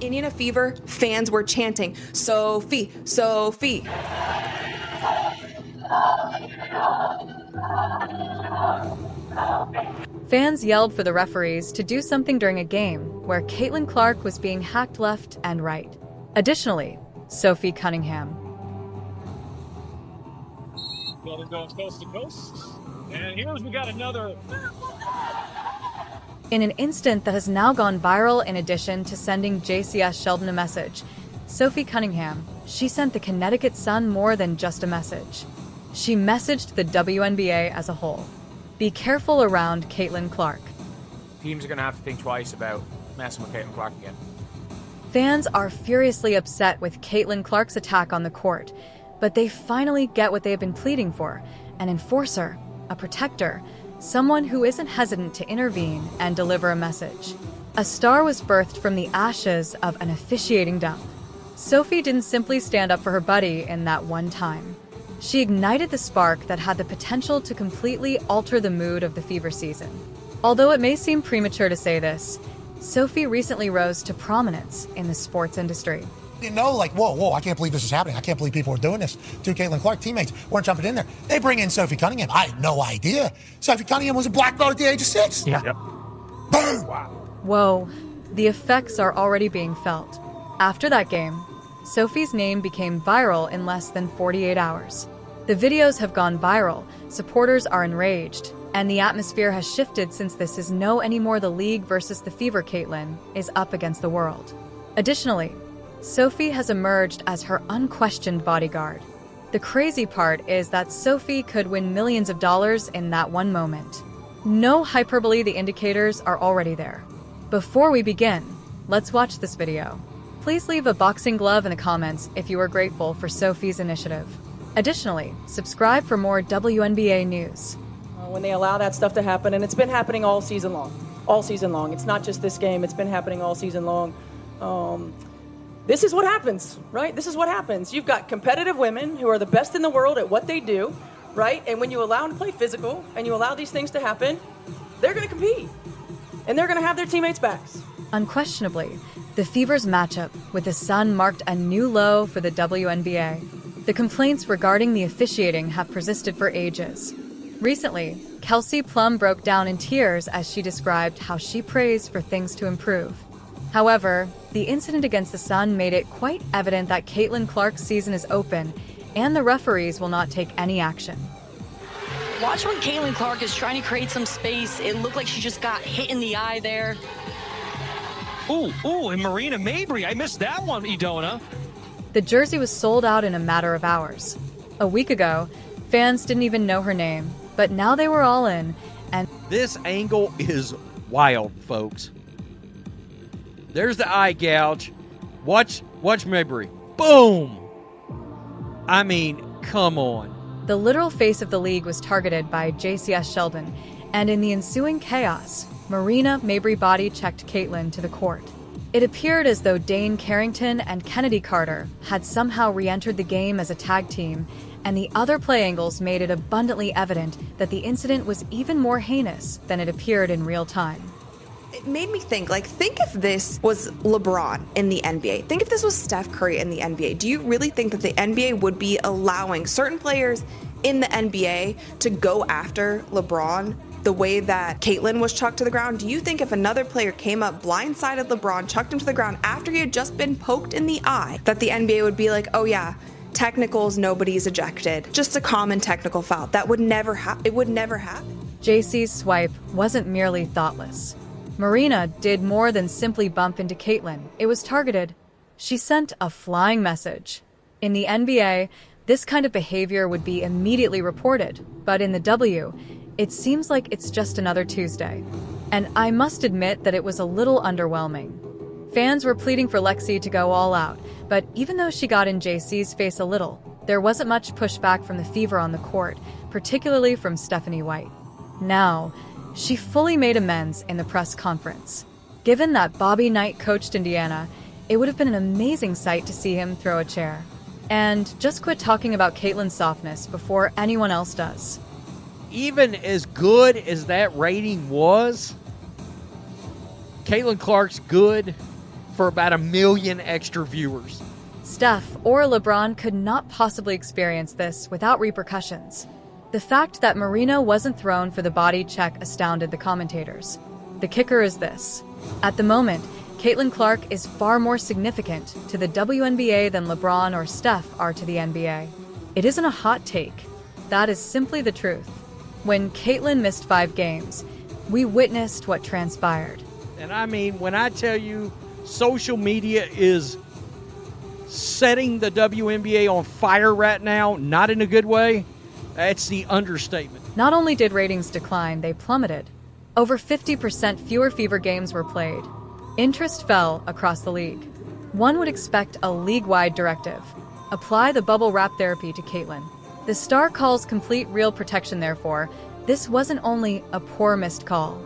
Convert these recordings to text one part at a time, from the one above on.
Indiana Fever fans were chanting, "Sophie, Sophie." Fans yelled for the referees to do something during a game where Caitlin Clark was being hacked left and right. Additionally, Sophie Cunningham. Well, they're going coast to coast. And here's we got another. In an instant that has now gone viral, in addition to sending JCS Sheldon a message, Sophie Cunningham, she sent the Connecticut Sun more than just a message. She messaged the WNBA as a whole. Be careful around Caitlin Clark. Teams are going to have to think twice about messing with Caitlin Clark again. Fans are furiously upset with Caitlin Clark's attack on the court, but they finally get what they have been pleading for: an enforcer, a protector, someone who isn't hesitant to intervene and deliver a message. A star was birthed from the ashes of an officiating dump. Sophie didn't simply stand up for her buddy in that one time. She ignited the spark that had the potential to completely alter the mood of the Fever season. Although it may seem premature to say this, Sophie recently rose to prominence in the sports industry. You know, like, whoa, I can't believe this is happening. I can't believe people are doing this to Caitlin Clark. Teammates weren't jumping in there. They bring in Sophie Cunningham. I had no idea. Sophie Cunningham was a black belt at the age of 6. Yeah. Yep. Boom! Wow. Whoa, the effects are already being felt. After that game, Sophie's name became viral in less than 48 hours. The videos have gone viral, supporters are enraged, and the atmosphere has shifted since this is no anymore the league versus the Fever. Caitlin is up against the world. Additionally, Sophie has emerged as her unquestioned bodyguard. The crazy part is that Sophie could win millions of dollars in that one moment. No hyperbole, the indicators are already there. Before we begin, let's watch this video. Please leave a boxing glove in the comments if you are grateful for Sophie's initiative. Additionally, subscribe for more WNBA news. When they allow that stuff to happen, and it's been happening all season long. All season long. It's not just this game, it's been happening all season long. This is what happens, right? This is what happens. You've got competitive women who are the best in the world at what they do, right? And when you allow them to play physical and you allow these things to happen, they're going to compete. And they're going to have their teammates' backs. Unquestionably, the Fever's matchup with the Sun marked a new low for the WNBA. The complaints regarding the officiating have persisted for ages. Recently, Kelsey Plum broke down in tears as she described how she prays for things to improve. However, the incident against the Sun made it quite evident that Caitlin Clark's season is open, and the referees will not take any action. Watch when Caitlin Clark is trying to create some space. It looked like she just got hit in the eye there. Ooh, and Marina Mabry. I missed that one, Idona. The jersey was sold out in a matter of hours. A week ago, fans didn't even know her name, but now they were all in, and this angle is wild, folks. There's the eye gouge. Watch Mabry. Boom! I mean, come on. the literal face of the league was targeted by JCS Sheldon, and in the ensuing chaos, Marina Mabry body checked Caitlin to the court. It appeared as though Dane Carrington and Kennedy Carter had somehow re-entered the game as a tag team, and the other play angles made it abundantly evident that the incident was even more heinous than it appeared in real time. It made me think if this was LeBron in the NBA, think if this was Steph Curry in the NBA, do you really think that the NBA would be allowing certain players in the NBA to go after LeBron the way that Caitlin was chucked to the ground? Do you think if another player came up, blindsided LeBron, chucked him to the ground after he had just been poked in the eye, that the NBA would be like, oh yeah, technicals, nobody's ejected, just a common technical foul? That would never happen. It would never happen. JC's swipe wasn't merely thoughtless. Marina did more than simply bump into Caitlin. It was targeted. She sent a flying message. In the NBA, this kind of behavior would be immediately reported, but in the W, it seems like it's just another Tuesday. And I must admit that it was a little underwhelming. Fans were pleading for Lexi to go all out, but even though she got in JC's face a little, there wasn't much pushback from the Fever on the court, particularly from Stephanie White. Now, she fully made amends in the press conference. Given that Bobby Knight coached Indiana, it would have been an amazing sight to see him throw a chair. And just quit talking about Caitlin's softness before anyone else does. Even as good as that rating was, Caitlin Clark's good for about 1 million extra viewers. Steph or LeBron could not possibly experience this without repercussions. The fact that Marina wasn't thrown for the body check astounded the commentators. The kicker is this. At the moment, Caitlin Clark is far more significant to the WNBA than LeBron or Steph are to the NBA. It isn't a hot take. That is simply the truth. When Caitlin missed 5 games, we witnessed what transpired. And I mean, when I tell you social media is setting the WNBA on fire right now, not in a good way, that's the understatement. Not only did ratings decline, they plummeted. Over 50% fewer Fever games were played. Interest fell across the league. One would expect a league-wide directive. Apply the bubble wrap therapy to Caitlin. The star calls complete real protection, therefore. This wasn't only a poor missed call.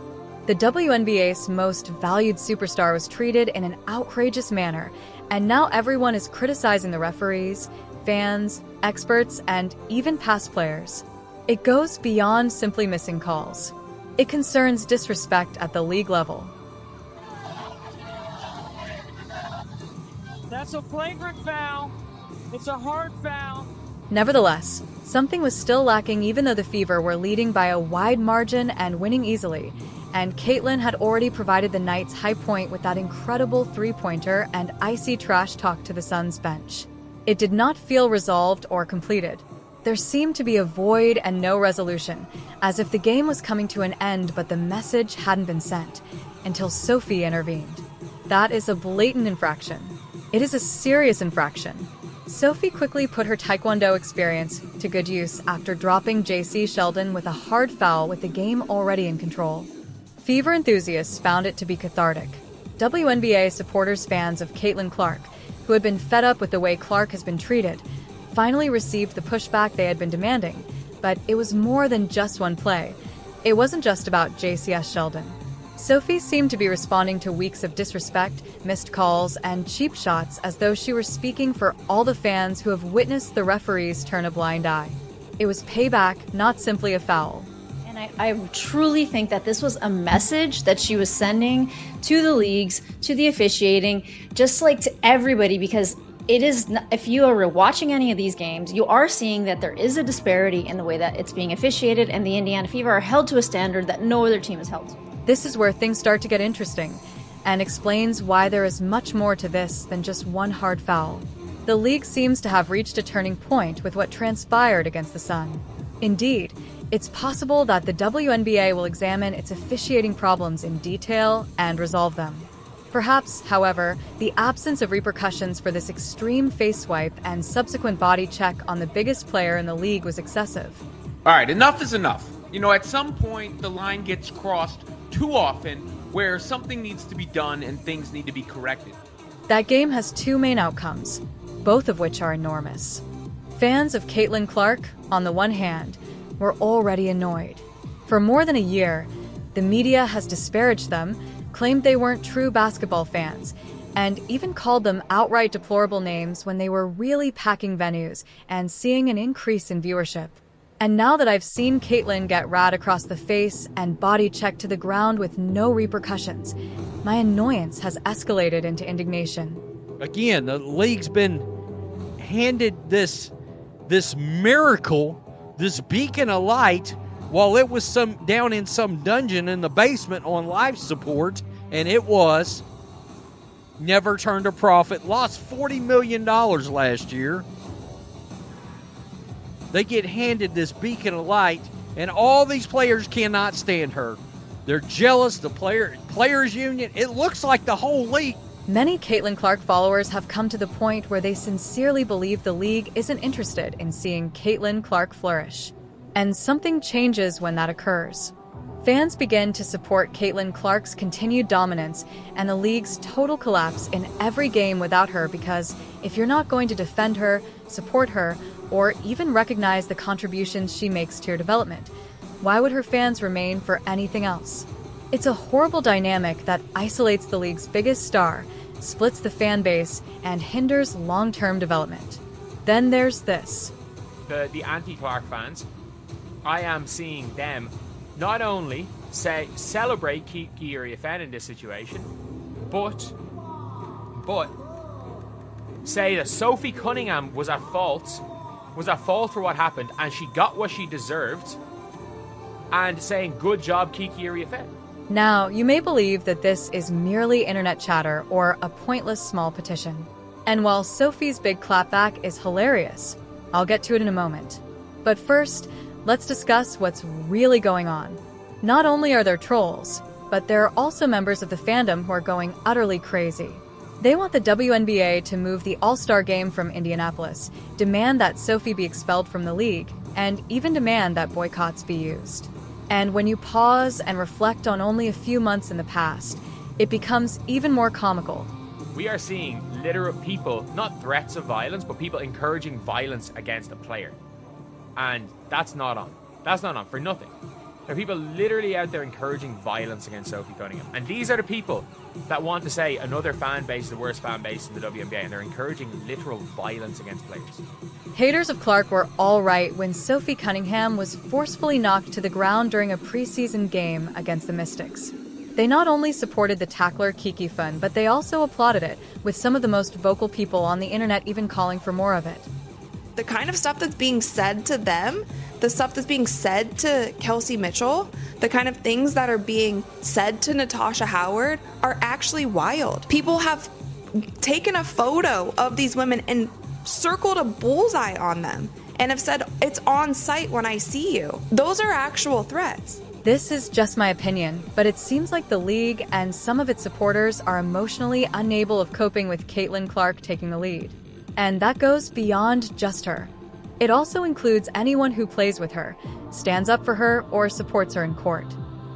The WNBA's most valued superstar was treated in an outrageous manner, and now everyone is criticizing the referees, fans, experts, and even past players. It goes beyond simply missing calls. It concerns disrespect at the league level. That's a flagrant foul. It's a hard foul. Nevertheless, something was still lacking even though the Fever were leading by a wide margin and winning easily, and Caitlin had already provided the Knights high point with that incredible three-pointer and icy trash talk to the Suns bench. It did not feel resolved or completed. There seemed to be a void and no resolution, as if the game was coming to an end but the message hadn't been sent, until Sophie intervened. That is a blatant infraction. It is a serious infraction. Sophie quickly put her Taekwondo experience to good use after dropping JC Sheldon with a hard foul with the game already in control. Fever enthusiasts found it to be cathartic. WNBA supporters, fans of Caitlin Clark, who had been fed up with the way Clark has been treated, finally received the pushback they had been demanding, but it was more than just one play. It wasn't just about JCS Sheldon. Sophie seemed to be responding to weeks of disrespect, missed calls, and cheap shots as though she were speaking for all the fans who have witnessed the referees turn a blind eye. It was payback, not simply a foul. And I truly think that this was a message that she was sending to the leagues, to the officiating, just like to everybody, because it is, if you are watching any of these games, you are seeing that there is a disparity in the way that it's being officiated, and the Indiana Fever are held to a standard that no other team is held to. This is where things start to get interesting, and explains why there is much more to this than just one hard foul. The league seems to have reached a turning point with what transpired against the Sun. Indeed, it's possible that the WNBA will examine its officiating problems in detail and resolve them. Perhaps, however, the absence of repercussions for this extreme face swipe and subsequent body check on the biggest player in the league was excessive. All right, enough is enough. You know, at some point, the line gets crossed too often where something needs to be done and things need to be corrected. That game has 2 main outcomes, both of which are enormous. Fans of Caitlin Clark, on the one hand, were already annoyed. For more than a year, the media has disparaged them, claimed they weren't true basketball fans, and even called them outright deplorable names when they were really packing venues and seeing an increase in viewership. And now that I've seen Caitlin get rad across the face and body checked to the ground with no repercussions, my annoyance has escalated into indignation. Again, the league's been handed this miracle, this beacon of light, while it was down in some dungeon in the basement on life support, and it was never turned a profit, lost $40 million last year. They get handed this beacon of light, and all these players cannot stand her. They're jealous, the players union. It looks like the whole league. Many Caitlin Clark followers have come to the point where they sincerely believe the league isn't interested in seeing Caitlin Clark flourish. And something changes when that occurs. Fans begin to support Caitlin Clark's continued dominance and the league's total collapse in every game without her, because if you're not going to defend her, support her, or even recognize the contributions she makes to your development, why would her fans remain for anything else? It's a horrible dynamic that isolates the league's biggest star, splits the fan base, and hinders long-term development. Then there's this. The anti-Clark fans, I am seeing them not only celebrate Kiki Riafen in this situation, but But say that Sophie Cunningham was at fault for what happened, and she got what she deserved, and saying, good job, Kiki Iriafe. Now, you may believe that this is merely internet chatter or a pointless small petition. And while Sophie's big clapback is hilarious, I'll get to it in a moment. But first, let's discuss what's really going on. Not only are there trolls, but there are also members of the fandom who are going utterly crazy. They want the WNBA to move the All-Star game from Indianapolis, demand that Sophie be expelled from the league, and even demand that boycotts be used. And when you pause and reflect on only a few months in the past, it becomes even more comical. We are seeing literal people, not threats of violence, but people encouraging violence against a player. And that's not on. That's not on for nothing. There are people literally out there encouraging violence against Sophie Cunningham. And these are the people that want to say another fan base is the worst fan base in the WNBA, and they're encouraging literal violence against players. Haters of Clark were all right when Sophie Cunningham was forcefully knocked to the ground during a preseason game against the Mystics. They not only supported the tackler Kiki Fun, but they also applauded it, with some of the most vocal people on the internet even calling for more of it. The kind of stuff that's being said to them, the stuff that's being said to Kelsey Mitchell, the kind of things that are being said to Natasha Howard are actually wild. People have taken a photo of these women and circled a bullseye on them and have said, it's on site when I see you. Those are actual threats. This is just my opinion, but it seems like the league and some of its supporters are emotionally unable of coping with Caitlin Clark taking the lead. And that goes beyond just her. It also includes anyone who plays with her, stands up for her, or supports her in court.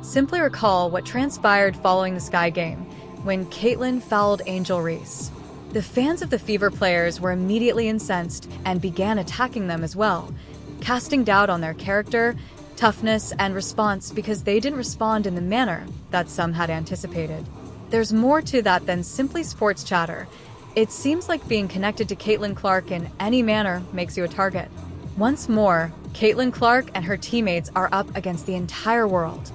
Simply recall what transpired following the Sky game, when Caitlin fouled Angel Reese. The fans of the Fever players were immediately incensed and began attacking them as well, casting doubt on their character, toughness, and response because they didn't respond in the manner that some had anticipated. There's more to that than simply sports chatter. It seems like being connected to Caitlin Clark in any manner makes you a target. Once more, Caitlin Clark and her teammates are up against the entire world.